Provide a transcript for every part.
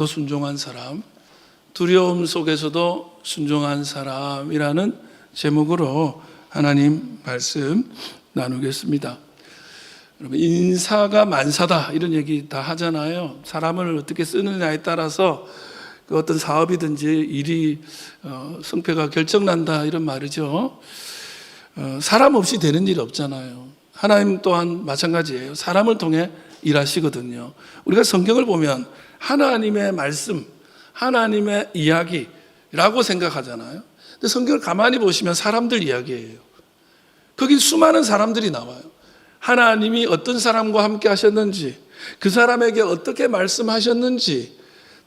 순종한 사람, 두려움 속에서도 순종한 사람이라는 제목으로 하나님 말씀 나누겠습니다. 여러분, 인사가 만사다 이런 얘기 다 하잖아요. 사람을 어떻게 쓰느냐에 따라서 그 어떤 사업이든지 일이 성패가 결정난다 이런 말이죠. 사람 없이 되는 일 없잖아요. 하나님 또한 마찬가지예요. 사람을 통해 일하시거든요. 우리가 성경을 보면 하나님의 말씀, 하나님의 이야기라고 생각하잖아요. 근데 성경을 가만히 보시면 사람들 이야기예요. 거기 수많은 사람들이 나와요. 하나님이 어떤 사람과 함께 하셨는지, 그 사람에게 어떻게 말씀하셨는지,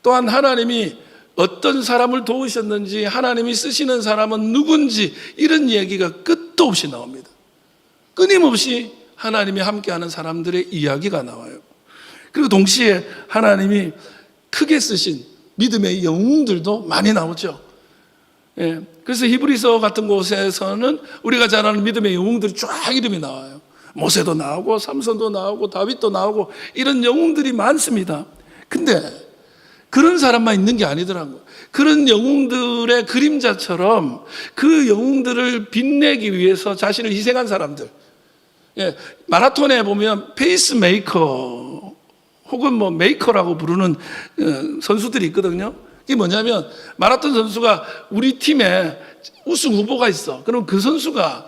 또한 하나님이 어떤 사람을 도우셨는지, 하나님이 쓰시는 사람은 누군지, 이런 얘기가 끝도 없이 나옵니다. 끊임없이 하나님이 함께하는 사람들의 이야기가 나와요. 그리고 동시에 하나님이 크게 쓰신 믿음의 영웅들도 많이 나오죠. 예, 그래서 히브리서 같은 곳에서는 우리가 잘 아는 믿음의 영웅들이 쫙 이름이 나와요. 모세도 나오고 삼손도 나오고 다윗도 나오고 이런 영웅들이 많습니다. 근데 그런 사람만 있는 게 아니더라고요. 그런 영웅들의 그림자처럼 그 영웅들을 빛내기 위해서 자신을 희생한 사람들. 예, 마라톤에 보면 페이스메이커 혹은 뭐 메이커라고 부르는 선수들이 있거든요. 이게 뭐냐면 마라톤 선수가 우리 팀에 우승 후보가 있어. 그럼 그 선수가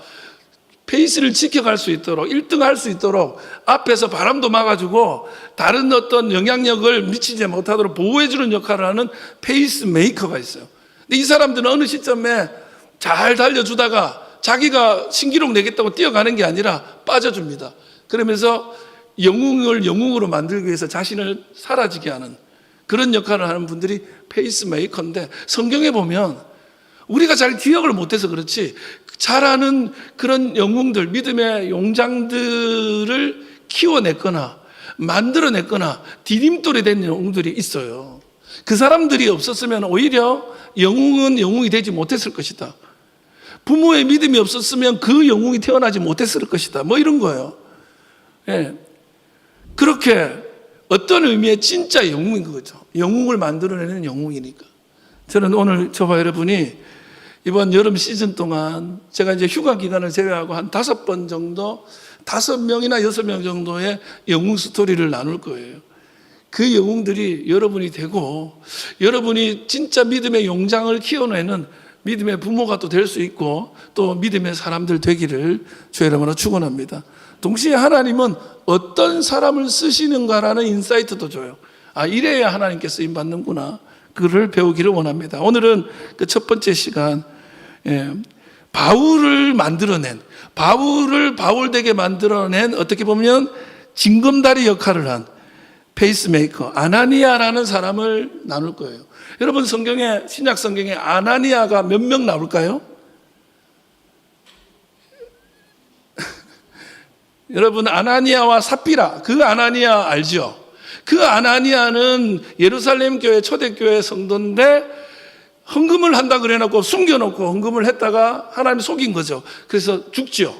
페이스를 지켜갈 수 있도록 1등 할 수 있도록 앞에서 바람도 막아주고 다른 어떤 영향력을 미치지 못하도록 보호해주는 역할을 하는 페이스메이커가 있어요. 근데 이 사람들은 어느 시점에 잘 달려주다가 자기가 신기록 내겠다고 뛰어가는 게 아니라 빠져줍니다. 그러면서 영웅을 영웅으로 만들기 위해서 자신을 사라지게 하는 그런 역할을 하는 분들이 페이스메이커인데, 성경에 보면 우리가 잘 기억을 못해서 그렇지 잘 아는 그런 영웅들, 믿음의 용장들을 키워냈거나 만들어냈거나 디딤돌이 된 영웅들이 있어요. 그 사람들이 없었으면 오히려 영웅은 영웅이 되지 못했을 것이다. 부모의 믿음이 없었으면 그 영웅이 태어나지 못했을 것이다. 뭐 이런 거예요. 예. 그렇게 어떤 의미의 진짜 영웅인 거죠. 영웅을 만들어내는 영웅이니까. 저는 오늘 저와 여러분이 이번 여름 시즌 동안 제가 이제 휴가 기간을 제외하고 한 5번 정도, 5명이나 6명 정도의 영웅 스토리를 나눌 거예요. 그 영웅들이 여러분이 되고 여러분이 진짜 믿음의 용장을 키워내는 믿음의 부모가 또 될 수 있고 또 믿음의 사람들 되기를 주의 이름으로 축원합니다. 동시에 하나님은 어떤 사람을 쓰시는가라는 인사이트도 줘요. 아, 이래야 하나님께 쓰임 받는구나. 그를 배우기를 원합니다. 오늘은 그 첫 번째 시간, 바울을 만들어낸, 바울을 바울되게 만들어낸 어떻게 보면 징검다리 역할을 한 페이스메이커 아나니아라는 사람을 나눌 거예요. 여러분, 성경에, 신약 성경에 아나니아가 몇 명 나올까요? 여러분, 아나니아와 삽비라, 그 아나니아 알죠? 그 아나니아는 예루살렘 교회 초대교회 성도인데 헌금을 한다 그래놓고 숨겨놓고 헌금을 했다가 하나님 속인 거죠. 그래서 죽죠.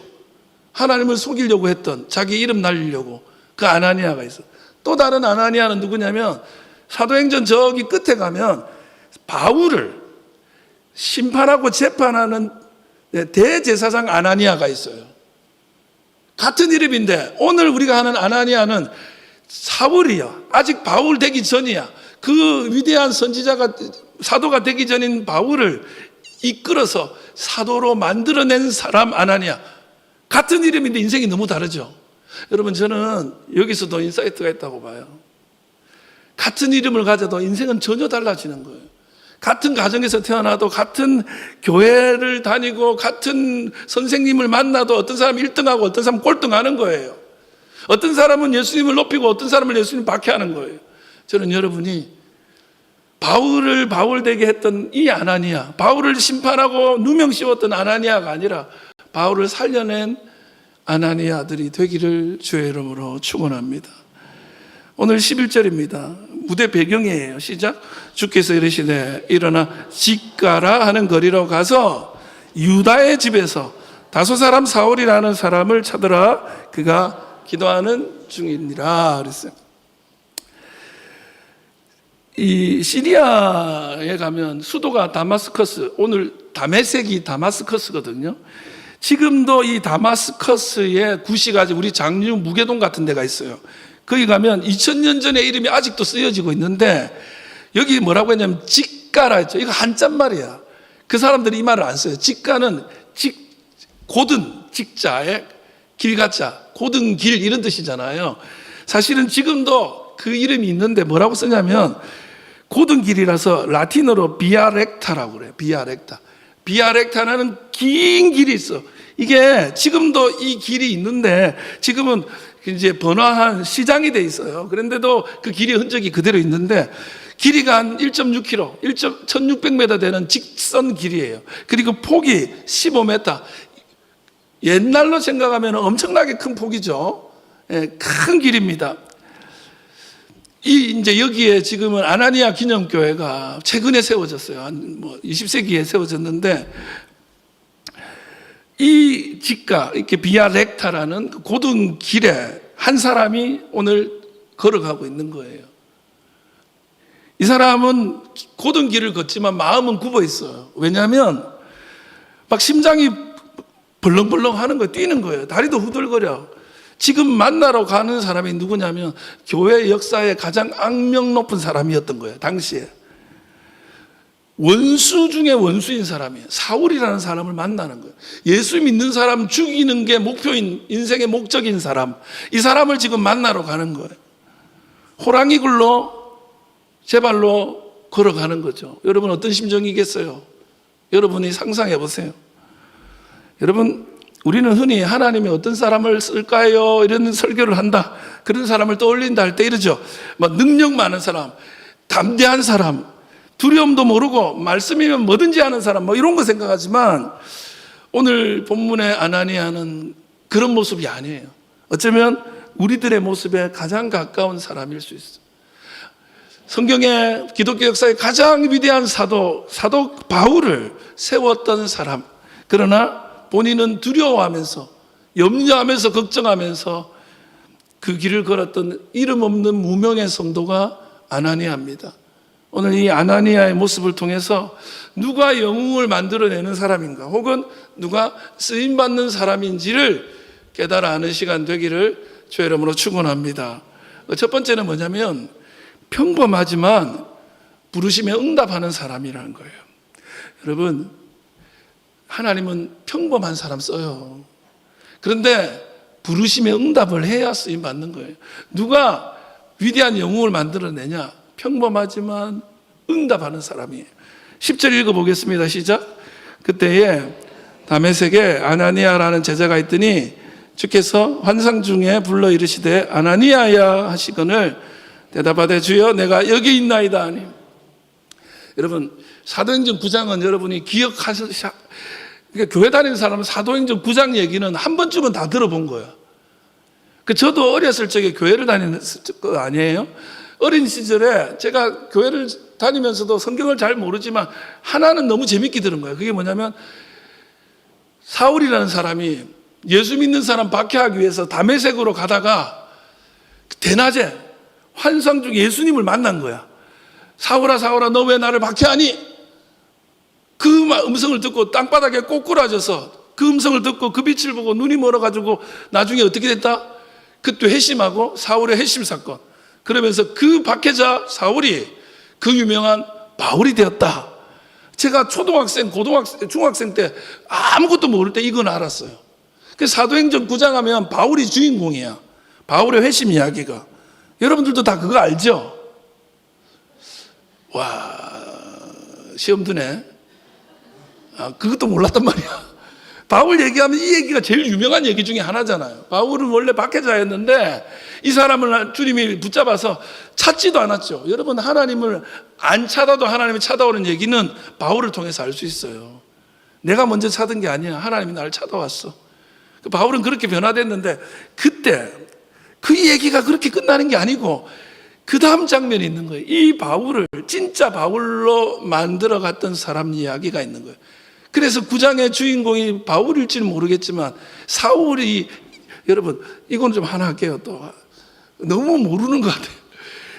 하나님을 속이려고 했던, 자기 이름 날리려고 그 아나니아가 있어. 또 다른 아나니아는 누구냐면 사도행전 저기 끝에 가면 바울을 심판하고 재판하는 대제사장 아나니아가 있어요. 같은 이름인데 오늘 우리가 하는 아나니아는 사울이야. 아직 바울 되기 전이야. 그 위대한 선지자가, 사도가 되기 전인 바울을 이끌어서 사도로 만들어낸 사람 아나니아. 같은 이름인데 인생이 너무 다르죠. 여러분, 저는 여기서도 인사이트가 있다고 봐요. 같은 이름을 가져도 인생은 전혀 달라지는 거예요. 같은 가정에서 태어나도, 같은 교회를 다니고, 같은 선생님을 만나도 어떤 사람은 1등하고 어떤 사람은 꼴등하는 거예요. 어떤 사람은 예수님을 높이고 어떤 사람은 예수님 박해하는 거예요. 저는 여러분이 바울을 바울되게 했던 이 아나니아, 바울을 심판하고 누명 씌웠던 아나니아가 아니라 바울을 살려낸 아나니아들이 되기를 주의 이름으로 축원합니다. 오늘 11절입니다. 무대 배경이에요. 시작. 주께서 이르시되 일어나 직가라 하는 거리로 가서 유다의 집에서 다소 사람 사울이라는 사람을 찾으라. 그가 기도하는 중이니라 그랬어요. 이 시리아에 가면 수도가 다마스커스, 오늘 다메섹이 다마스커스거든요. 지금도 이 다마스커스에 구시가 우리 장류 무계동 같은 데가 있어요. 거기 가면 2000년 전의 이름이 아직도 쓰여지고 있는데 여기 뭐라고 했냐면 직가라 했죠. 이거 한자말이야. 그 사람들이 이 말을 안 써요. 직가는 고든 직자에 길가자, 고든 길 이런 뜻이잖아요. 사실은 지금도 그 이름이 있는데 뭐라고 쓰냐면 고든 길이라서 라틴어로 비아렉타라고 그래요. 비아렉타. 비아렉타라는 긴 길이 있어. 이게 지금도 이 길이 있는데 지금은 이제 번화한 시장이 돼 있어요. 그런데도 그 길의 흔적이 그대로 있는데 길이가 한 1.6km, 1600m 되는 직선 길이에요. 그리고 폭이 15m. 옛날로 생각하면 엄청나게 큰 폭이죠. 예, 큰 길입니다. 이제 여기에 지금은 아나니아 기념교회가 최근에 세워졌어요. 한 20세기에 세워졌는데 이 직가, 이렇게 비아렉타라는 그 고든 길에 한 사람이 오늘 걸어가고 있는 거예요. 이 사람은 고든 길을 걷지만 마음은 굽어 있어요. 왜냐하면 막 심장이 벌렁벌렁 하는 거예요. 뛰는 거예요. 다리도 후들거려. 지금 만나러 가는 사람이 누구냐면 교회 역사에 가장 악명 높은 사람이었던 거예요. 당시에. 원수 중에 원수인 사람이에요. 사울이라는 사람을 만나는 거예요. 예수 믿는 사람 죽이는 게 목표인, 인생의 목적인 사람. 이 사람을 지금 만나러 가는 거예요. 호랑이 굴로 제 발로 걸어가는 거죠. 여러분 어떤 심정이겠어요? 여러분이 상상해 보세요. 여러분, 우리는 흔히 하나님이 어떤 사람을 쓸까요? 이런 설교를 한다. 그런 사람을 떠올린다 할 때 이러죠. 능력 많은 사람, 담대한 사람, 두려움도 모르고 말씀이면 뭐든지 하는 사람, 이런 거 생각하지만 오늘 본문의 아나니아는 그런 모습이 아니에요. 어쩌면 우리들의 모습에 가장 가까운 사람일 수 있어요. 성경의 기독교 역사의 가장 위대한 사도 바울을 세웠던 사람. 그러나 본인은 두려워하면서 염려하면서 걱정하면서 그 길을 걸었던 이름 없는 무명의 성도가 아나니아입니다. 오늘 이 아나니아의 모습을 통해서 누가 영웅을 만들어내는 사람인가 혹은 누가 쓰임받는 사람인지를 깨달아 아는 시간 되기를 주의 이름으로 축원합니다. 첫 번째는 뭐냐면 평범하지만 부르심에 응답하는 사람이라는 거예요. 여러분, 하나님은 평범한 사람 써요. 그런데 부르심에 응답을 해야 쓰임 받는 거예요. 누가 위대한 영웅을 만들어내냐? 평범하지만 응답하는 사람이에요. 10절 읽어보겠습니다. 시작. 그때에 다메섹에 아나니아라는 제자가 있더니 주께서 환상 중에 불러 이르시되 아나니아야 하시거늘 대답하되 주여 내가 여기 있나이다 하니. 여러분, 사도행전 9장은 여러분이 기억하셔. 그러니까 교회 다니는 사람은 사도행전 9장 얘기는 한 번쯤은 다 들어본 거예요. 저도 어렸을 적에 교회를 다니는 거 아니에요? 어린 시절에 제가 교회를 다니면서도 성경을 잘 모르지만 하나는 너무 재밌게 들은 거예요. 그게 뭐냐면 사울이라는 사람이 예수 믿는 사람 박해하기 위해서 다메섹으로 가다가 대낮에 환상 중 예수님을 만난 거야. 사울아 사울아 너 왜 나를 박해하니? 그 음성을 듣고 땅바닥에 꼬꾸라져서 그 음성을 듣고 그 빛을 보고 눈이 멀어가지고 나중에 어떻게 됐다? 그때 회심하고 사울의 회심 사건. 그러면서 그 박해자 사울이 그 유명한 바울이 되었다. 제가 초등학생, 고등학생, 중학생 때 아무것도 모를 때 이건 알았어요. 그 사도행전 9장 하면 바울이 주인공이야. 바울의 회심 이야기가. 여러분들도 다 그거 알죠? 와, 시험 드네. 그것도 몰랐단 말이야. 바울 얘기하면 이 얘기가 제일 유명한 얘기 중에 하나잖아요. 바울은 원래 박해자였는데 이 사람을 주님이 붙잡아서 찾지도 않았죠. 여러분, 하나님을 안 찾아도 하나님이 찾아오는 얘기는 바울을 통해서 알 수 있어요. 내가 먼저 찾은 게 아니야. 하나님이 나를 찾아왔어. 바울은 그렇게 변화됐는데 그때 그 얘기가 그렇게 끝나는 게 아니고 그 다음 장면이 있는 거예요. 이 바울을 진짜 바울로 만들어 갔던 사람 이야기가 있는 거예요. 그래서 9장의 주인공이 바울일지는 모르겠지만 사울이, 여러분 이건 좀 하나 할게요. 또 너무 모르는 것 같아요.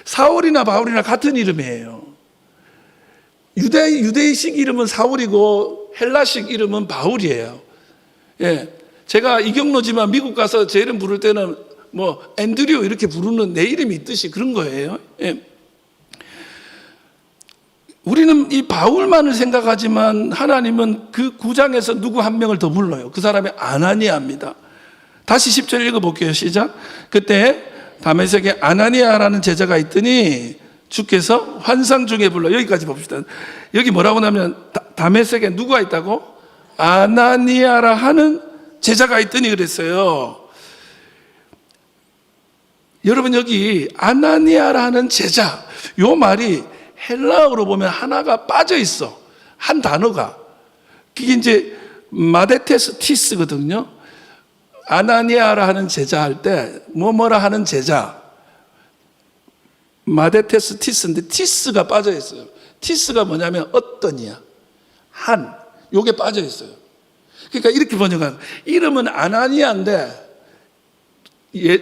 사울이나 바울이나 같은 이름이에요. 유대식 이름은 사울이고 헬라식 이름은 바울이에요. 예. 제가 이경로지만 미국 가서 제 이름 부를 때는 뭐 앤드류 이렇게 부르는 내 이름이 있듯이 그런 거예요. 예. 우리는 이 바울만을 생각하지만 하나님은 그 9장에서 누구 한 명을 더 불러요. 그 사람이 아나니아입니다. 다시 10절 읽어볼게요. 시작. 그때 다메섹에 아나니아라는 제자가 있더니 주께서 환상 중에 불러. 여기까지 봅시다. 여기 뭐라고 하면 다메섹에 누가 있다고? 아나니아라 하는 제자가 있더니 그랬어요. 여러분, 여기 아나니아라 하는 제자, 요 말이 헬라어로 보면 하나가 빠져 있어. 한 단어가. 그게 이제 마데테스티스거든요. 아나니아라 하는 제자 할 때 뭐뭐라 하는 제자, 마데테스티스인데 티스가 빠져 있어요. 티스가 뭐냐면 어떤이야, 한, 요게 빠져 있어요. 그러니까 이렇게 번역하는, 이름은 아나니아인데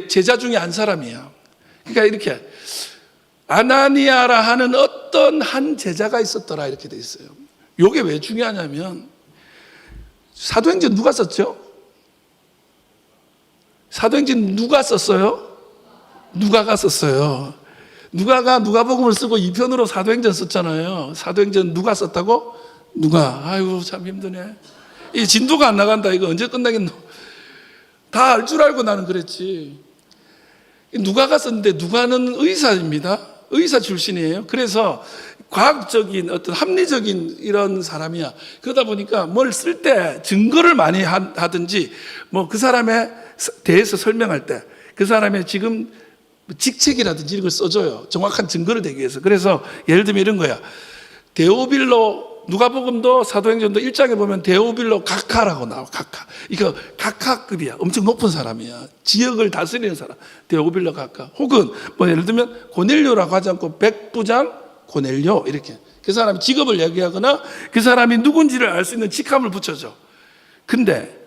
제자 중에 한 사람이야. 그러니까 이렇게 아나니아라 하는 어떤 한 제자가 있었더라 이렇게 돼 있어요. 요게 왜 중요하냐면 사도행전 누가 썼죠? 사도행전 누가 썼어요? 누가가 썼어요. 누가가 누가복음을 쓰고 2편으로 사도행전 썼잖아요. 사도행전 누가 썼다고? 누가. 아이고 참 힘드네. 이 진도가 안 나간다. 이거 언제 끝나겠노? 다 알 줄 알고 나는 그랬지. 누가가 썼는데 누가는 의사입니다. 의사 출신이에요. 그래서 과학적인 어떤 합리적인 이런 사람이야. 그러다 보니까 뭘 쓸 때 증거를 많이 하든지 뭐 그 사람에 대해서 설명할 때 그 사람의 지금 직책이라든지 이런 걸 써줘요. 정확한 증거를 대기 위해서. 그래서 예를 들면 이런 거야. 데오빌로, 누가복음도 사도행전도 1장에 보면 데오빌로 각하라고 나와. 각하. 이거 각하급이야. 엄청 높은 사람이야. 지역을 다스리는 사람. 데오빌로 각하. 혹은 뭐 예를 들면 고넬료라고 하지 않고 백부장 고넬료 이렇게. 그 사람이 직업을 얘기하거나 그 사람이 누군지를 알 수 있는 직함을 붙여줘. 근데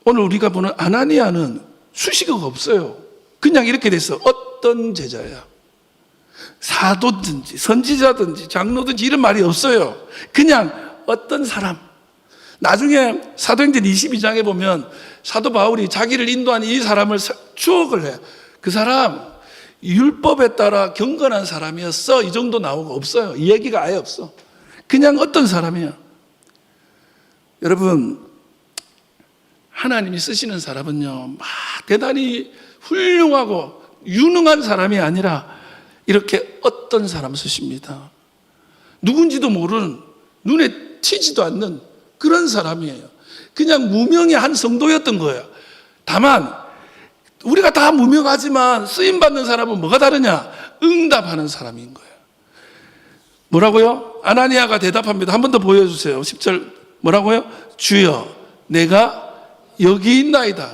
오늘 우리가 보는 아나니아는 수식어가 없어요. 그냥 이렇게 됐어. 어떤 제자야. 사도든지 선지자든지 장로든지 이런 말이 없어요. 그냥 어떤 사람. 나중에 사도행전 22장에 보면 사도 바울이 자기를 인도한 이 사람을 추억을 해. 그 사람 율법에 따라 경건한 사람이었어. 이 정도 나오고 없어요. 이 얘기가 아예 없어. 그냥 어떤 사람이야. 여러분, 하나님이 쓰시는 사람은요, 막 대단히 훌륭하고 유능한 사람이 아니라 이렇게 어떤 사람을 쓰십니다. 누군지도 모르는, 눈에 튀지도 않는 그런 사람이에요. 그냥 무명의 한 성도였던 거예요. 다만 우리가 다 무명하지만 쓰임받는 사람은 뭐가 다르냐? 응답하는 사람인 거예요. 뭐라고요? 아나니아가 대답합니다. 한 번 더 보여주세요. 10절 뭐라고요? 주여 내가 여기 있나이다.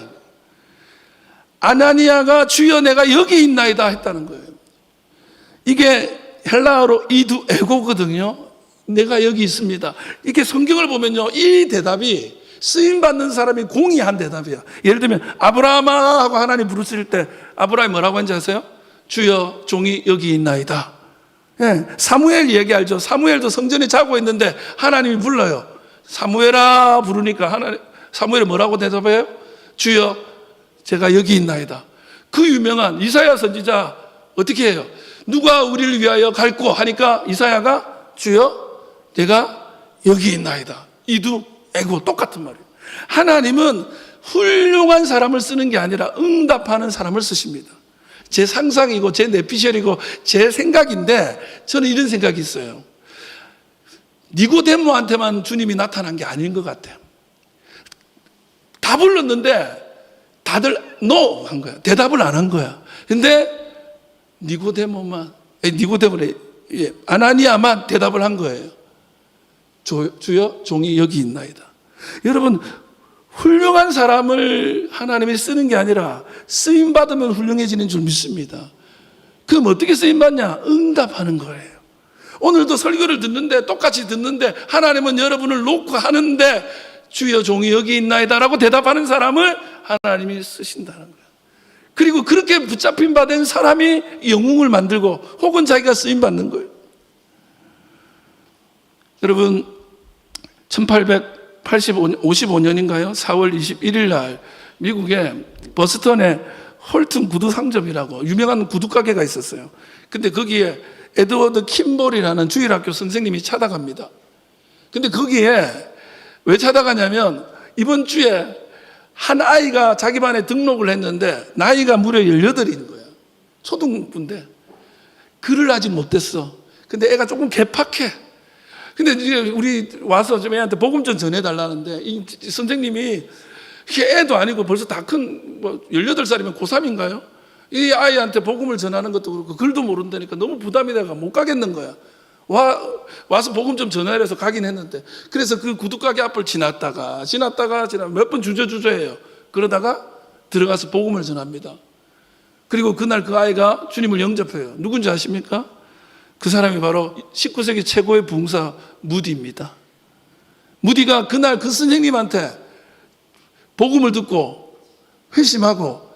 아나니아가 주여 내가 여기 있나이다 했다는 거예요. 이게 헬라어로 이두 에고거든요. 내가 여기 있습니다. 이렇게 성경을 보면요, 이 대답이 쓰임받는 사람이 공의한 대답이야. 예를 들면 아브라함아 하고 하나님 부르실 때 아브라함이 뭐라고 하는지 아세요? 주여 종이 여기 있나이다. 예, 사무엘 얘기 알죠? 사무엘도 성전에 자고 있는데 하나님이 불러요. 사무엘아 부르니까 사무엘이 뭐라고 대답해요? 주여 제가 여기 있나이다. 그 유명한 이사야 선지자 어떻게 해요? 누가 우리를 위하여 갈고 하니까 이사야가 주여 내가 여기 있나이다. 이두 에고 똑같은 말이에요. 하나님은 훌륭한 사람을 쓰는 게 아니라 응답하는 사람을 쓰십니다. 제 상상이고 제 내피셜이고 제 생각인데 저는 이런 생각이 있어요. 니고데모한테만 주님이 나타난 게 아닌 것 같아요. 다 불렀는데 다들 NO 한 거야. 대답을 안 한 거야. 근데 니고데모래, 아나니아만 대답을 한 거예요. 주여 종이 여기 있나이다. 여러분, 훌륭한 사람을 하나님이 쓰는 게 아니라 쓰임받으면 훌륭해지는 줄 믿습니다. 그럼 어떻게 쓰임받냐? 응답하는 거예요. 오늘도 설교를 듣는데 똑같이 듣는데 하나님은 여러분을 놓고 하는데 주여 종이 여기 있나이다 라고 대답하는 사람을 하나님이 쓰신다는 거예요. 그리고 그렇게 붙잡힌 바 된 사람이 영웅을 만들고 혹은 자기가 쓰임 받는 거예요. 여러분 1855년인가요? 4월 21일 날 미국의 버스턴에 홀튼 구두 상점이라고 유명한 구두 가게가 있었어요. 근데 거기에 에드워드 킴볼이라는 주일학교 선생님이 찾아갑니다. 근데 거기에 왜 찾아가냐면 이번 주에 한 아이가 자기 반에 등록을 했는데 나이가 무려 18인 거야. 초등부인데 글을 아직 못했어. 근데 애가 조금 개팍해. 근데 이제 우리 와서 좀 애한테 복음 좀 전해달라는데 이 선생님이 애도 아니고 벌써 다 큰 18살이면 고3인가요? 이 아이한테 복음을 전하는 것도 그렇고 글도 모른다니까 너무 부담이 돼가 못 가겠는 거야. 와서 복음 좀 전하래서 가긴 했는데 그래서 그 구두가게 앞을 지났다가 몇 번 주저주저해요. 그러다가 들어가서 복음을 전합니다. 그리고 그날 그 아이가 주님을 영접해요. 누군지 아십니까? 그 사람이 바로 19세기 최고의 부흥사 무디입니다. 무디가 그날 그 선생님한테 복음을 듣고 회심하고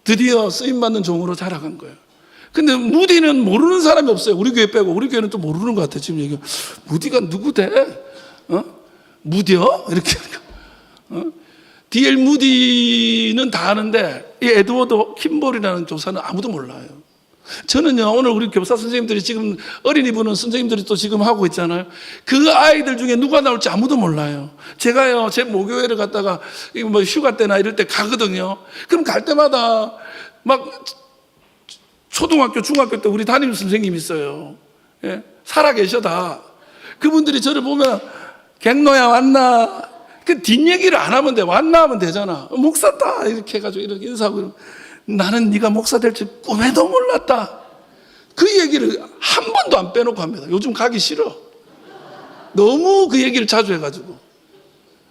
드디어 쓰임받는 종으로 자라간 거예요. 근데 무디는 모르는 사람이 없어요. 우리 교회 빼고. 우리 교회는 또 모르는 것 같아요. 지금 얘기 무디가 누구대? 무디요? 이렇게. D.L. 무디는 다 아는데 이 에드워드 킴볼이라는 교사는 아무도 몰라요. 저는요 오늘 우리 교사 선생님들이 지금 어린이 부는 선생님들이 또 지금 하고 있잖아요. 그 아이들 중에 누가 나올지 아무도 몰라요. 제가요 제 모교회를 갔다가 뭐 휴가 때나 이럴 때 가거든요. 그럼 갈 때마다 막 초등학교 중학교 때 우리 담임 선생님 있어요. 예? 살아 계셔다. 그분들이 저를 보면 갱노야 왔나? 그 뒷얘기를 안 하면 돼. 왔나 하면 되잖아. 목사다 이렇게 해가지고 이렇게 인사하고 나는 네가 목사 될 줄 꿈에도 몰랐다. 그 얘기를 한 번도 안 빼놓고 합니다. 요즘 가기 싫어. 너무 그 얘기를 자주 해가지고.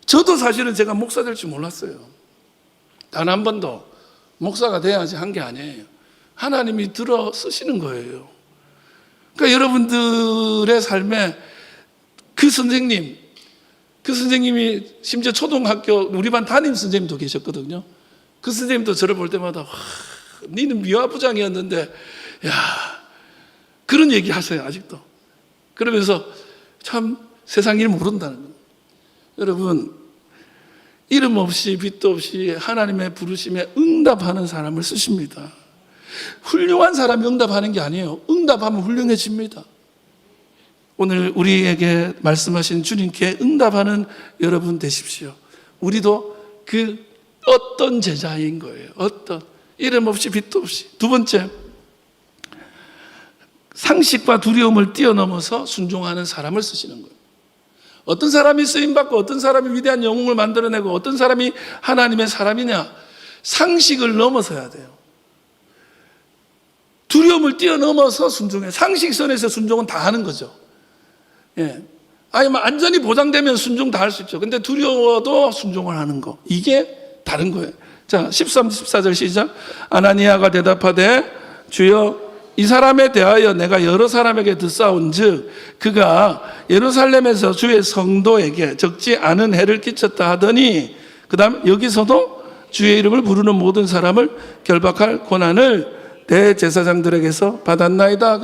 저도 사실은 제가 목사 될 줄 몰랐어요. 단 한 번도 목사가 돼야지 한 게 아니에요. 하나님이 들어 쓰시는 거예요. 그러니까 여러분들의 삶에 그 선생님이 심지어 초등학교 우리 반 담임 선생님도 계셨거든요. 그 선생님도 저를 볼 때마다 니는 미화부장이었는데 야 그런 얘기 하세요. 아직도. 그러면서 참 세상 일 모른다는 거예요. 여러분 이름 없이 빚도 없이 하나님의 부르심에 응답하는 사람을 쓰십니다. 훌륭한 사람이 응답하는 게 아니에요. 응답하면 훌륭해집니다. 오늘 우리에게 말씀하신 주님께 응답하는 여러분 되십시오. 우리도 그 어떤 제자인 거예요. 어떤 이름 없이 빚도 없이. 두 번째, 상식과 두려움을 뛰어넘어서 순종하는 사람을 쓰시는 거예요. 어떤 사람이 쓰임받고 어떤 사람이 위대한 영웅을 만들어내고 어떤 사람이 하나님의 사람이냐, 상식을 넘어서야 돼요. 두려움을 뛰어넘어서 순종해. 상식선에서 순종은 다 하는 거죠. 예. 아니, 뭐 안전이 보장되면 순종 다 할 수 있죠. 근데 두려워도 순종을 하는 거. 이게 다른 거예요. 자, 13, 14절 시작. 아나니아가 대답하되 주여 이 사람에 대하여 내가 여러 사람에게 듣사온 즉 그가 예루살렘에서 주의 성도에게 적지 않은 해를 끼쳤다 하더니 그 다음 여기서도 주의 이름을 부르는 모든 사람을 결박할 권한을 대제사장들에게서 받았나이다.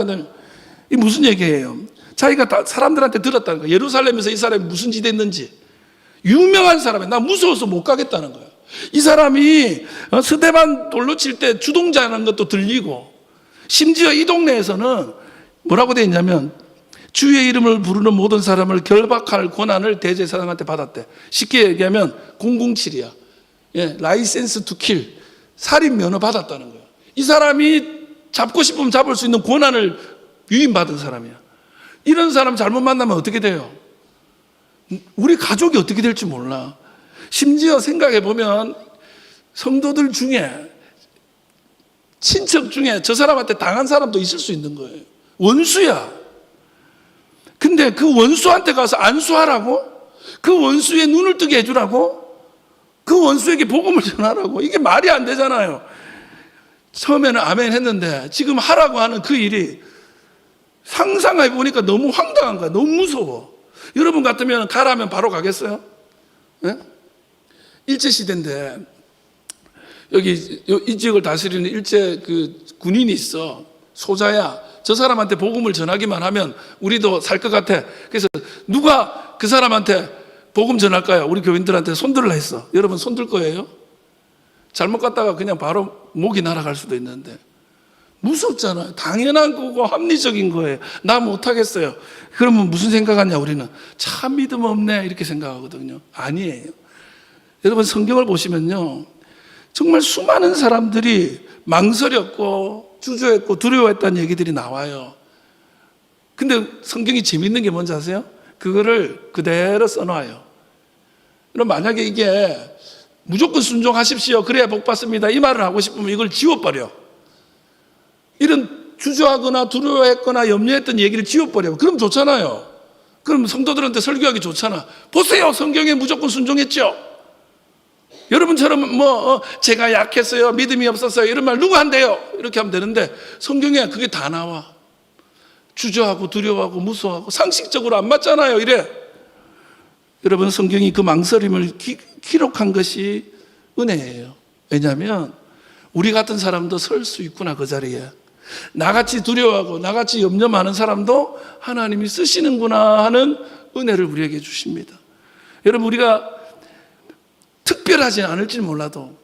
이 무슨 얘기예요? 자기가 다 사람들한테 들었다는 거예요. 예루살렘에서 이 사람이 무슨 짓 했는지. 유명한 사람이에요. 나 무서워서 못 가겠다는 거예요. 이 사람이 스데반 돌로 칠 때 주동자라는 것도 들리고 심지어 이 동네에서는 뭐라고 되어 있냐면 주의 이름을 부르는 모든 사람을 결박할 권한을 대제사장한테 받았대. 쉽게 얘기하면 007이야. 예, 라이센스 투 킬. 살인 면허 받았다는 거예요. 이 사람이 잡고 싶으면 잡을 수 있는 권한을 위임받은 사람이야. 이런 사람 잘못 만나면 어떻게 돼요? 우리 가족이 어떻게 될지 몰라. 심지어 생각해 보면 성도들 중에 친척 중에 저 사람한테 당한 사람도 있을 수 있는 거예요. 원수야. 근데 그 원수한테 가서 안수하라고? 그 원수의 눈을 뜨게 해주라고? 그 원수에게 복음을 전하라고? 이게 말이 안 되잖아요. 처음에는 아멘 했는데 지금 하라고 하는 그 일이 상상해 보니까 너무 황당한 거야. 너무 무서워. 여러분 같으면 가라면 바로 가겠어요? 네? 일제시대인데 여기 이 지역을 다스리는 일제 그 군인이 있어. 소자야. 저 사람한테 복음을 전하기만 하면 우리도 살 것 같아. 그래서 누가 그 사람한테 복음 전할까요? 우리 교인들한테 손들라 했어. 여러분 손들 거예요? 잘못 갔다가 그냥 바로 목이 날아갈 수도 있는데. 무섭잖아요. 당연한 거고 합리적인 거예요. 나 못하겠어요. 그러면 무슨 생각하냐 우리는. 참 믿음 없네 이렇게 생각하거든요. 아니에요. 여러분 성경을 보시면요, 정말 수많은 사람들이 망설였고 주저했고 두려워했다는 얘기들이 나와요. 근데 성경이 재밌는 게 뭔지 아세요? 그거를 그대로 써놔요. 그럼 만약에 이게 무조건 순종하십시오, 그래야 복 받습니다, 이 말을 하고 싶으면 이걸 지워버려. 이런 주저하거나 두려워했거나 염려했던 얘기를 지워버려. 그럼 좋잖아요. 그럼 성도들한테 설교하기 좋잖아. 보세요, 성경에 무조건 순종했죠. 여러분처럼 제가 약했어요, 믿음이 없었어요, 이런 말 누가 한대요? 이렇게 하면 되는데 성경에 그게 다 나와. 주저하고 두려워하고 무서워하고 상식적으로 안 맞잖아요, 이래. 여러분 성경이 그 망설임을 기록한 것이 은혜예요. 왜냐하면 우리 같은 사람도 설 수 있구나, 그 자리에. 나같이 두려워하고 나같이 염려 많은 사람도 하나님이 쓰시는구나 하는 은혜를 우리에게 주십니다. 여러분 우리가 특별하지 않을지 몰라도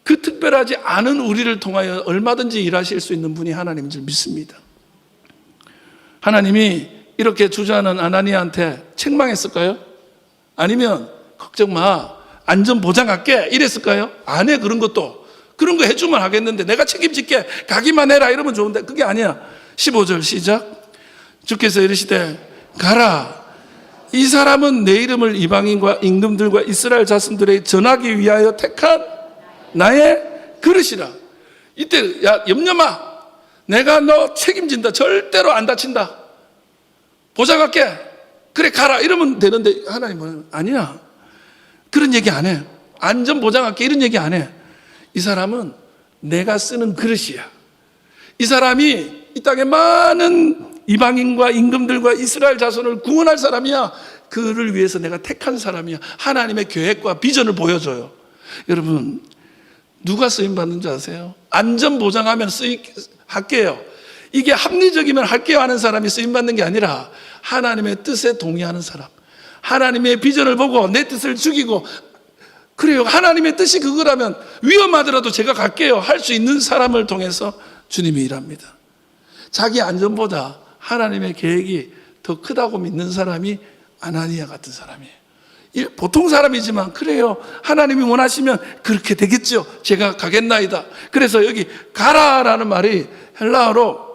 그 특별하지 않은 우리를 통하여 얼마든지 일하실 수 있는 분이 하나님인 줄 믿습니다. 하나님이 이렇게 주저하는 아나니아한테 책망했을까요? 아니면 걱정 마, 안전 보장할게 이랬을까요? 안 해. 그런 것도 그런 거 해주면 하겠는데 내가 책임질게, 가기만 해라 이러면 좋은데 그게 아니야. 15절 시작. 주께서 이르시되 가라, 이 사람은 내 이름을 이방인과 임금들과 이스라엘 자손들에게 전하기 위하여 택한 나의 그릇이라. 이때 야 염려 마, 내가 너 책임진다, 절대로 안 다친다, 보장할게, 그래 가라 이러면 되는데 하나님은 아니야, 그런 얘기 안 해. 안전 보장할게 이런 얘기 안 해. 이 사람은 내가 쓰는 그릇이야. 이 사람이 이 땅에 많은 이방인과 임금들과 이스라엘 자손을 구원할 사람이야. 그를 위해서 내가 택한 사람이야. 하나님의 계획과 비전을 보여줘요. 여러분 누가 쓰임받는 줄 아세요? 안전 보장하면 할게요, 이게 합리적이면 할게요 하는 사람이 쓰임받는 게 아니라 하나님의 뜻에 동의하는 사람, 하나님의 비전을 보고 내 뜻을 죽이고 그래요, 하나님의 뜻이 그거라면 위험하더라도 제가 갈게요 할 수 있는 사람을 통해서 주님이 일합니다. 자기 안전보다 하나님의 계획이 더 크다고 믿는 사람이 아나니아 같은 사람이에요. 보통 사람이지만 그래요, 하나님이 원하시면 그렇게 되겠죠, 제가 가겠나이다. 그래서 여기 가라라는 말이 헬라어로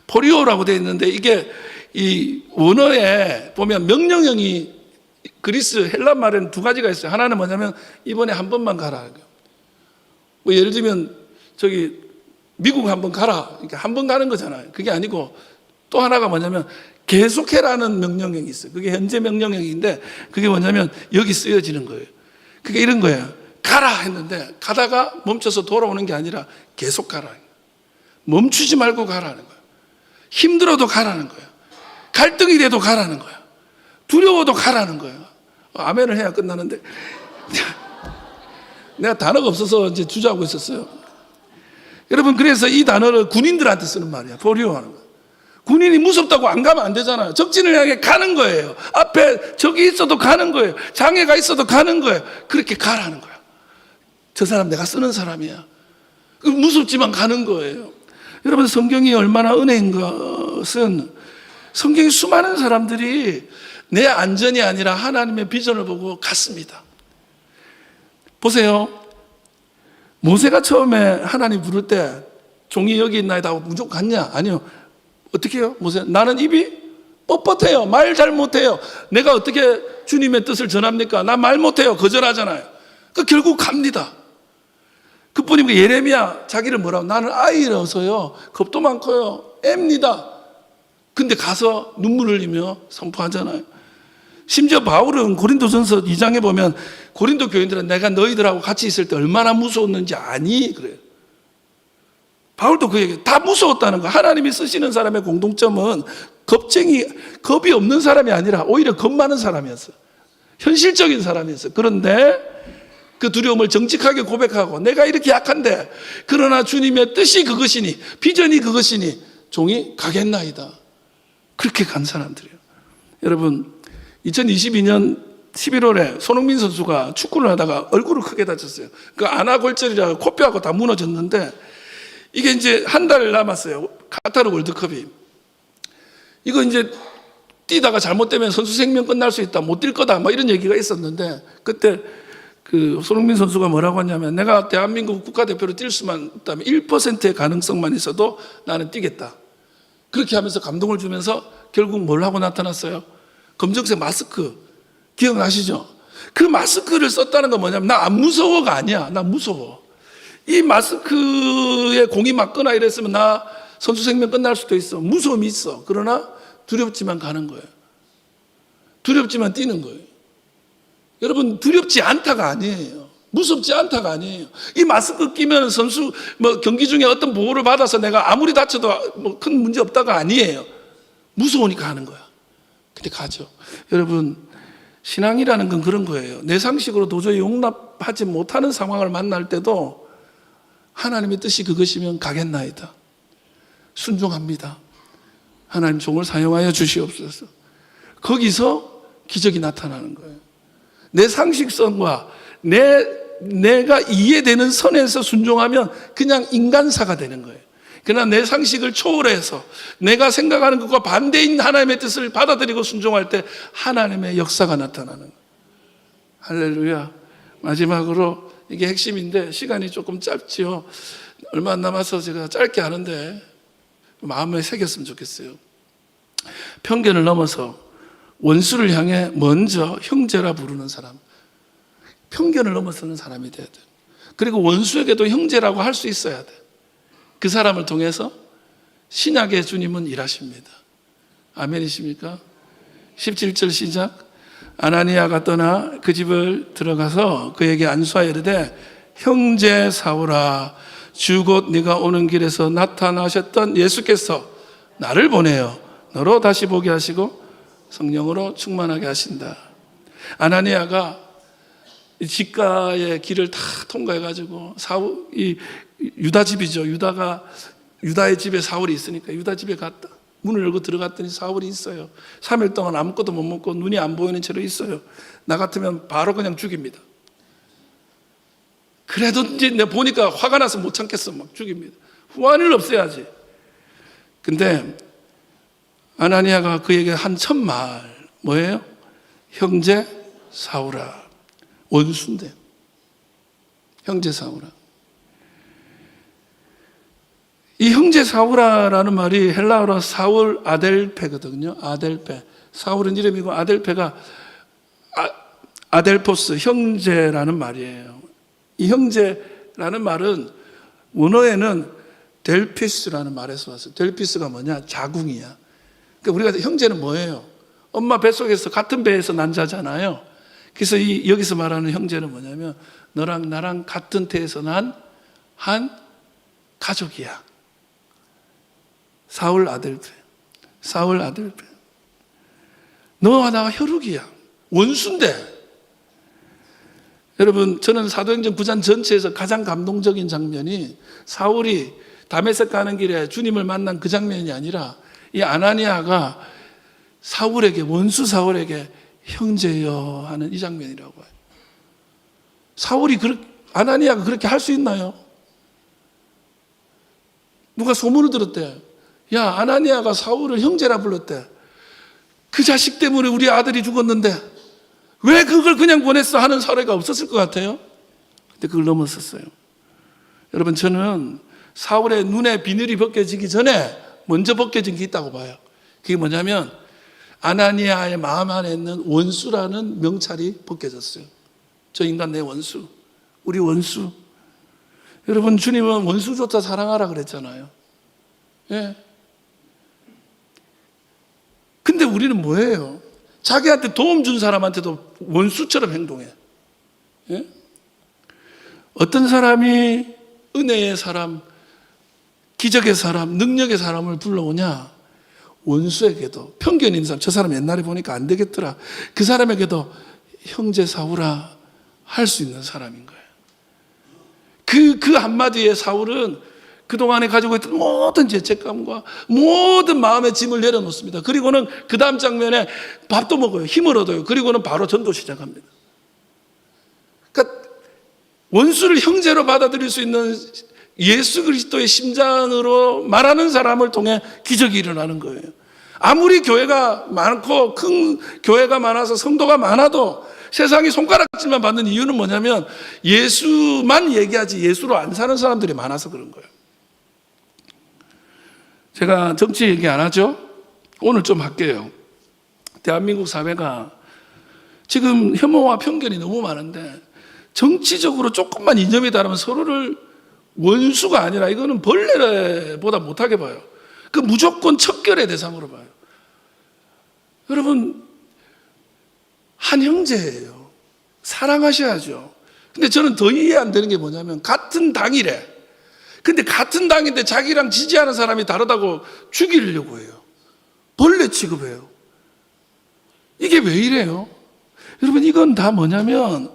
포리오라고 되어 있는데 이게 이 원어에 보면 명령형이 그리스 헬라 말에는 두 가지가 있어요. 하나는 뭐냐면 이번에 한 번만 가라. 뭐 예를 들면 저기 미국 한번 가라, 그러니까 한 번 가는 거잖아요. 그게 아니고 또 하나가 뭐냐면 계속해라는 명령형이 있어요. 그게 현재 명령형인데 그게 뭐냐면 여기 쓰여지는 거예요. 그게 이런 거예요. 가라 했는데 가다가 멈춰서 돌아오는 게 아니라 계속 가라. 멈추지 말고 가라는 거예요. 힘들어도 가라는 거예요. 갈등이 돼도 가라는 거예요. 두려워도 가라는 거예요. 아멘을 해야 끝나는데 내가 단어가 없어서 이제 주저하고 있었어요. 여러분 그래서 이 단어를 군인들한테 쓰는 말이야. 포리오하는 거예요. 군인이 무섭다고 안 가면 안 되잖아요. 적진을 향해 가는 거예요. 앞에 적이 있어도 가는 거예요. 장애가 있어도 가는 거예요. 그렇게 가라는 거야. 저 사람 내가 쓰는 사람이야. 무섭지만 가는 거예요. 여러분 성경이 얼마나 은혜인 것은 성경에 수많은 사람들이 내 안전이 아니라 하나님의 비전을 보고 갔습니다. 보세요, 모세가 처음에 하나님 부를 때 종이 여기 있나이다 하고 무조건 갔냐? 아니요. 어떻게 해요? 모세, 나는 입이 뻣뻣해요, 말 잘 못해요, 내가 어떻게 주님의 뜻을 전합니까? 나 말 못해요, 거절하잖아요. 결국 갑니다. 그뿐이고 예레미야 자기를 뭐라고, 나는 아이라서요 겁도 많고요 앱니다. 근데 가서 눈물 흘리며 선포하잖아요. 심지어 바울은 고린도전서 2장에 보면 고린도 교인들은 내가 너희들하고 같이 있을 때 얼마나 무서웠는지 아니? 그래요. 바울도 그 얘기, 다 무서웠다는 거야. 하나님이 쓰시는 사람의 공통점은 겁이 없는 사람이 아니라 오히려 겁 많은 사람이었어요. 현실적인 사람이었어요. 그런데 그 두려움을 정직하게 고백하고 내가 이렇게 약한데 그러나 주님의 뜻이 그것이니 비전이 그것이니 종이 가겠나이다. 그렇게 간 사람들이에요. 여러분 2022년 11월에 손흥민 선수가 축구를 하다가 얼굴을 크게 다쳤어요. 그 안아골절이라 코뼈하고 다 무너졌는데 이게 이제 한 달 남았어요. 카타르 월드컵이. 이거 이제 뛰다가 잘못되면 선수 생명 끝날 수 있다. 못 뛸 거다. 뭐 이런 얘기가 있었는데 그때 그 손흥민 선수가 뭐라고 하냐면 내가 대한민국 국가대표로 뛸 수만 있다면 1%의 가능성만 있어도 나는 뛰겠다. 그렇게 하면서 감동을 주면서 결국 뭘 하고 나타났어요? 검정색 마스크. 기억나시죠? 그 마스크를 썼다는 건 뭐냐면 나 안 무서워가 아니야. 나 무서워. 이 마스크에 공이 맞거나 이랬으면 나 선수 생명 끝날 수도 있어. 무서움이 있어. 그러나 두렵지만 가는 거예요. 두렵지만 뛰는 거예요. 여러분 두렵지 않다가 아니에요. 무섭지 않다가 아니에요. 이 마스크 끼면 선수 경기 중에 어떤 보호를 받아서 내가 아무리 다쳐도 큰 문제 없다가 아니에요. 무서우니까 하는 거야. 근데 가죠. 여러분 신앙이라는 건 그런 거예요. 내 상식으로 도저히 용납하지 못하는 상황을 만날 때도 하나님의 뜻이 그것이면 가겠나이다. 순종합니다. 하나님 종을 사용하여 주시옵소서. 거기서 기적이 나타나는 거예요. 내 상식성과 내가 이해되는 선에서 순종하면 그냥 인간사가 되는 거예요. 그러나 내 상식을 초월해서 내가 생각하는 것과 반대인 하나님의 뜻을 받아들이고 순종할 때 하나님의 역사가 나타나는 거예요. 할렐루야. 마지막으로 이게 핵심인데 시간이 조금 짧지요. 얼마 안 남아서 제가 짧게 하는데 마음에 새겼으면 좋겠어요. 편견을 넘어서 원수를 향해 먼저 형제라 부르는 사람. 편견을 넘어서는 사람이 돼야 돼요. 그리고 원수에게도 형제라고 할 수 있어야 돼요. 그 사람을 통해서 신약의 주님은 일하십니다. 아멘이십니까? 17절 시작. 아나니아가 떠나 그 집을 들어가서 그에게 안수하여 이르되 형제 사울아 주 곧 네가 오는 길에서 나타나셨던 예수께서 나를 보내어 너로 다시 보게 하시고 성령으로 충만하게 하신다. 아나니아가 직가의 길을 다 통과해가지고 이 유다 집이죠. 유다의 집에 사울이 있으니까 유다 집에 갔다. 문을 열고 들어갔더니 사울이 있어요. 3일 동안 아무것도 못 먹고 눈이 안 보이는 채로 있어요. 나 같으면 바로 그냥 죽입니다. 그래도 이제 내가 보니까 화가 나서 못 참겠어. 막 죽입니다. 후환을 없애야지. 근데 아나니아가 그에게 한 첫 말 뭐예요? 형제 사울아. 원수인데 형제 사울아. 이 형제 사울아라는 말이 헬라어로 사울 아델페거든요. 아델페. 사울은 이름이고 아델페가 아델포스 형제라는 말이에요. 이 형제라는 말은 원어에는 델피스라는 말에서 왔어요. 델피스가 뭐냐? 자궁이야. 그러니까 우리가 형제는 뭐예요? 엄마 뱃속에서 같은 배에서 난 자잖아요. 그래서 여기서 말하는 형제는 뭐냐면 너랑 나랑 같은 태에서 난 한 가족이야. 사울 아델페. 사울 아델페. 너와 나와 혈육이야. 원수인데. 여러분 저는 사도행전 9장 전체에서 가장 감동적인 장면이 사울이 다메섹 가는 길에 주님을 만난 그 장면이 아니라 이 아나니아가 사울에게 원수 사울에게 형제여 하는 이 장면이라고 해요. 아나니아가 그렇게 할 수 있나요? 누가 소문을 들었대. 야, 아나니아가 사울을 형제라 불렀대. 그 자식 때문에 우리 아들이 죽었는데 왜 그걸 그냥 보냈어 하는 사례가 없었을 것 같아요. 근데 그걸 넘었었어요. 여러분 저는 사울의 눈에 비늘이 벗겨지기 전에 먼저 벗겨진 게 있다고 봐요. 그게 뭐냐면 아나니아의 마음 안에 있는 원수라는 명찰이 벗겨졌어요. 저 인간 내 원수, 우리 원수. 여러분 주님은 원수조차 사랑하라 그랬잖아요. 예. 근데 우리는 뭐예요? 자기한테 도움 준 사람한테도 원수처럼 행동해. 예? 어떤 사람이 은혜의 사람, 기적의 사람, 능력의 사람을 불러오냐? 원수에게도 편견 있는 사람, 저 사람 옛날에 보니까 안 되겠더라. 그 사람에게도 형제 사울아 할 수 있는 사람인 거예요. 그 한마디에 사울은 그동안에 가지고 있던 모든 죄책감과 모든 마음의 짐을 내려놓습니다. 그리고는 그 다음 장면에 밥도 먹어요. 힘을 얻어요. 그리고는 바로 전도 시작합니다. 그러니까 원수를 형제로 받아들일 수 있는 예수 그리스도의 심장으로 말하는 사람을 통해 기적이 일어나는 거예요. 아무리 교회가 많고 큰 교회가 많아서 성도가 많아도 세상이 손가락질만 받는 이유는 뭐냐면 예수만 얘기하지 예수로 안 사는 사람들이 많아서 그런 거예요. 제가 정치 얘기 안 하죠? 오늘 좀 할게요. 대한민국 사회가 지금 혐오와 편견이 너무 많은데 정치적으로 조금만 이념이 다르면 서로를 원수가 아니라 이거는 벌레보다 못하게 봐요. 그 무조건 척결의 대상으로 봐요. 여러분, 한 형제예요. 사랑하셔야죠. 근데 저는 더 이해 안 되는 게 뭐냐면 같은 당이래. 근데 같은 당인데 자기랑 지지하는 사람이 다르다고 죽이려고 해요. 벌레 취급해요. 이게 왜 이래요? 여러분, 이건 다 뭐냐면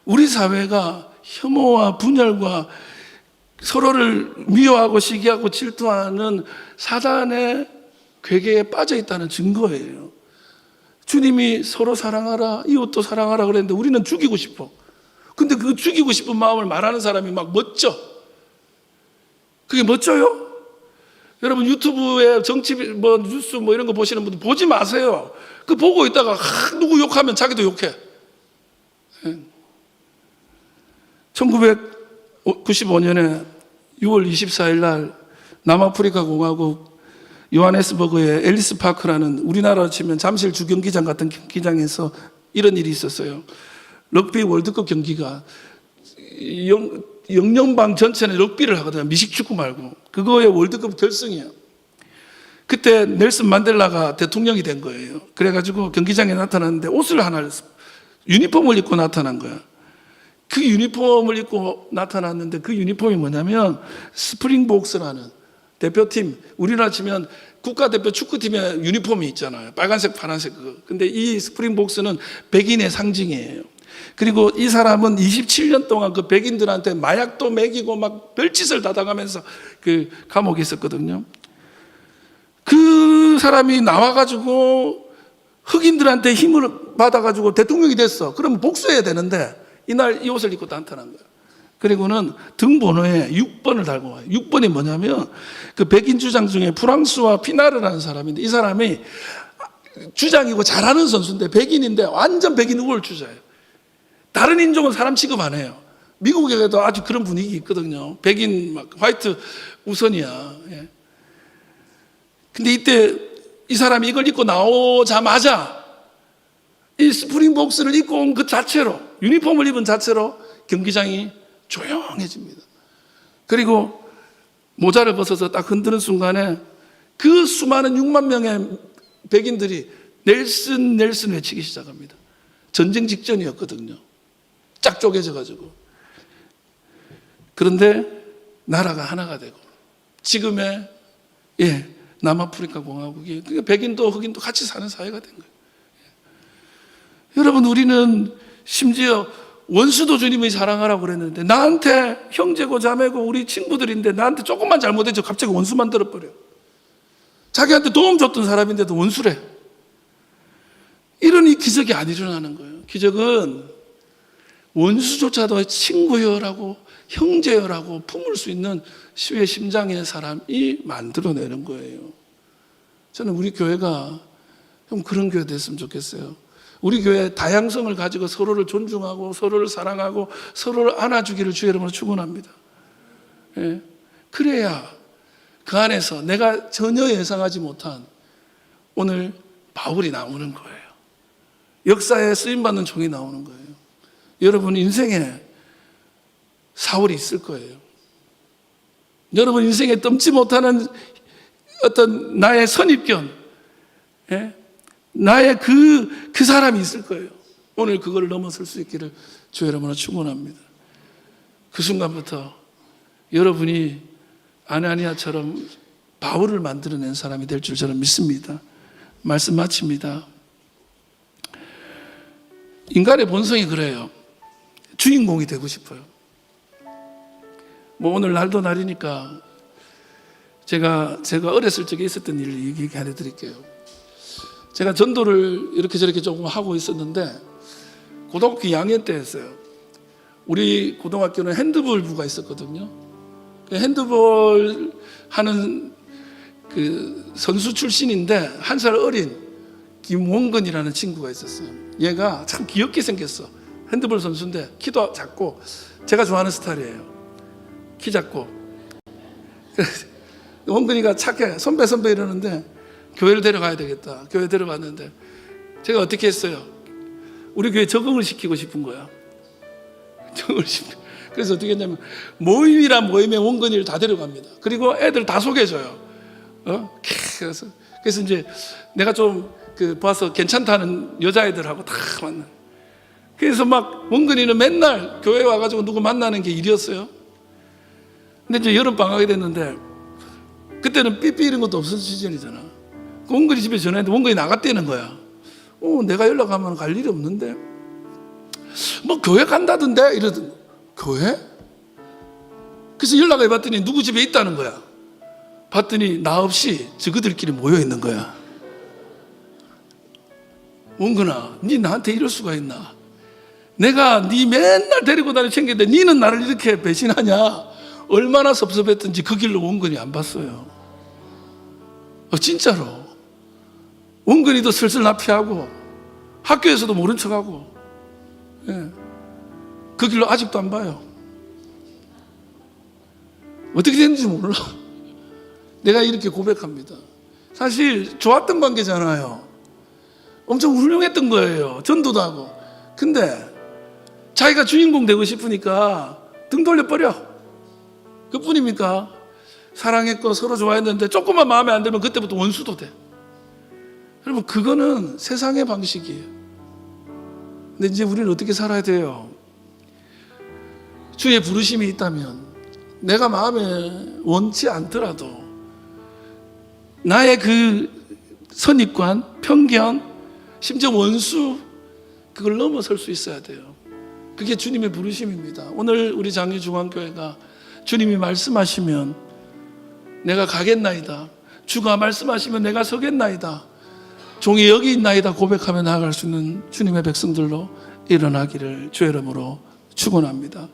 우리 사회가 혐오와 분열과 서로를 미워하고 시기하고 질투하는 사단의 괴계에 빠져 있다는 증거예요. 주님이 서로 사랑하라, 이웃도 사랑하라 그랬는데 우리는 죽이고 싶어. 근데 그 죽이고 싶은 마음을 말하는 사람이 막 멋져. 그게 멋져요? 여러분 유튜브에 정치 뉴스 이런 거 보시는 분들 보지 마세요. 그 보고 있다가 누구 욕하면 자기도 욕해. 1995년에 6월 24일 날 남아프리카 공화국 요하네스버그의 앨리스 파크라는 우리나라로 치면 잠실 주경기장 같은 경기장에서 이런 일이 있었어요. 럭비 월드컵 경기가 영연방 전체는 럭비를 하거든요. 미식축구 말고. 그거의 월드컵 결승이에요. 그때 넬슨 만델라가 대통령이 된 거예요. 그래가지고 경기장에 나타났는데 옷을 하나 유니폼을 입고 나타난 거야. 그 유니폼을 입고 나타났는데 그 유니폼이 뭐냐면 스프링복스라는 대표팀, 우리나라 치면 국가대표 축구팀의 유니폼이 있잖아요. 빨간색, 파란색 그거. 근데 이 스프링복스는 백인의 상징이에요. 그리고 이 사람은 27년 동안 그 백인들한테 마약도 먹이고 막 별짓을 다 당하면서 그 감옥에 있었거든요. 그 사람이 나와가지고 흑인들한테 힘을 받아가지고 대통령이 됐어. 그러면 복수해야 되는데 이날 이 옷을 입고 나타난 거야. 그리고는 등번호에 6번을 달고 와요. 6번이 뭐냐면 그 백인 주장 중에 프랑스와 피나르라는 사람인데 이 사람이 주장이고 잘하는 선수인데 백인인데 완전 백인 우월주자예요. 다른 인종은 사람 취급 안 해요. 미국에도 아주 그런 분위기 있거든요. 백인 막 화이트 우선이야. 예. 근데 이때 이 사람이 이걸 입고 나오자마자 이 스프링복스를 입고 온 그 자체로 유니폼을 입은 자체로 경기장이 조용해집니다. 그리고 모자를 벗어서 딱 흔드는 순간에 그 수많은 6만 명의 백인들이 넬슨 넬슨 외치기 시작합니다. 전쟁 직전이었거든요. 쫙 쪼개져가지고. 그런데 나라가 하나가 되고 지금의 남아프리카 공화국이 그러니까 백인도 흑인도 같이 사는 사회가 된 거예요. 여러분, 우리는 심지어 원수도 주님이 사랑하라고 그랬는데 나한테 형제고 자매고 우리 친구들인데 나한테 조금만 잘못해서 갑자기 원수 만들어버려요. 자기한테 도움 줬던 사람인데도 원수래. 이런 이 기적이 안 일어나는 거예요. 기적은 원수조차도 친구여라고 형제여라고 품을 수 있는 시의 심장의 사람이 만들어내는 거예요. 저는 우리 교회가 좀 그런 교회 됐으면 좋겠어요. 우리 교회 다양성을 가지고 서로를 존중하고 서로를 사랑하고 서로를 안아주기를 주의 이름으로 축원합니다. 예. 그래야 그 안에서 내가 전혀 예상하지 못한 오늘 바울이 나오는 거예요. 역사에 쓰임받는 종이 나오는 거예요. 여러분 인생에 사울이 있을 거예요. 여러분 인생에 뜸지 못하는 어떤 나의 선입견, 나의 그 사람이 있을 거예요. 오늘 그걸 넘어설 수 있기를 주의 이름으로 축원합니다. 그 순간부터 여러분이 아나니아처럼 바울을 만들어낸 사람이 될 줄 저는 믿습니다. 말씀 마칩니다. 인간의 본성이 그래요. 주인공이 되고 싶어요. 뭐 오늘 날도 날이니까 제가 어렸을 적에 있었던 일을 얘기해 드릴게요. 제가 전도를 이렇게 저렇게 조금 하고 있었는데 고등학교 2학년 때였어요. 우리 고등학교는 핸드볼부가 있었거든요. 핸드볼 하는 그 선수 출신인데 한 살 어린 김원근이라는 친구가 있었어요. 얘가 참 귀엽게 생겼어. 핸드볼 선수인데 키도 작고 제가 좋아하는 스타일이에요. 키 작고. 원근이가 착해. 선배 이러는데 교회를 데려가야 되겠다. 교회 데려갔는데 제가 어떻게 했어요? 우리 교회 적응을 시키고 싶은 거야. 그래서 어떻게 했냐면 모임이란 모임에 원근이를 다 데려갑니다. 그리고 애들 다 소개해줘요. 그래서 이제 내가 좀 봐서 괜찮다는 여자애들하고 다 만나. 그래서 막 원근이는 맨날 교회 와가지고 누구 만나는 게 일이었어요. 근데 이제 여름 방학이 됐는데 그때는 삐삐 이런 것도 없었던 시절이잖아. 원근이 집에 전화했는데 원근이 나갔다는 거야. 내가 연락하면 갈 일이 없는데 뭐 교회 간다던데 이러던. 교회? 그래서 연락해 봤더니 누구 집에 있다는 거야. 봤더니 나 없이 저그들끼리 모여 있는 거야. 원근아, 니 나한테 이럴 수가 있나? 내가 니 맨날 데리고 다니 챙겼는데 니는 나를 이렇게 배신하냐? 얼마나 섭섭했던지 그 길로 원근이 안 봤어요. 진짜로. 원근이도 슬슬 나 피하고 학교에서도 모른 척하고, 예. 그 길로 아직도 안 봐요. 어떻게 됐는지 몰라. 내가 이렇게 고백합니다. 사실 좋았던 관계잖아요. 엄청 훌륭했던 거예요. 전도도 하고. 근데 자기가 주인공 되고 싶으니까 등 돌려버려. 그뿐입니까? 사랑했고 서로 좋아했는데 조금만 마음에 안 들면 그때부터 원수도 돼. 여러분, 그거는 세상의 방식이에요. 근데 이제 우리는 어떻게 살아야 돼요? 주의 부르심이 있다면 내가 마음에 원치 않더라도 나의 그 선입관, 편견, 심지어 원수, 그걸 넘어설 수 있어야 돼요. 그게 주님의 부르심입니다. 오늘 우리 장유중앙교회가 주님이 말씀하시면 내가 가겠나이다, 주가 말씀하시면 내가 서겠나이다, 종이 여기 있나이다 고백하며 나아갈 수 있는 주님의 백성들로 일어나기를 주의 이름으로 축원합니다.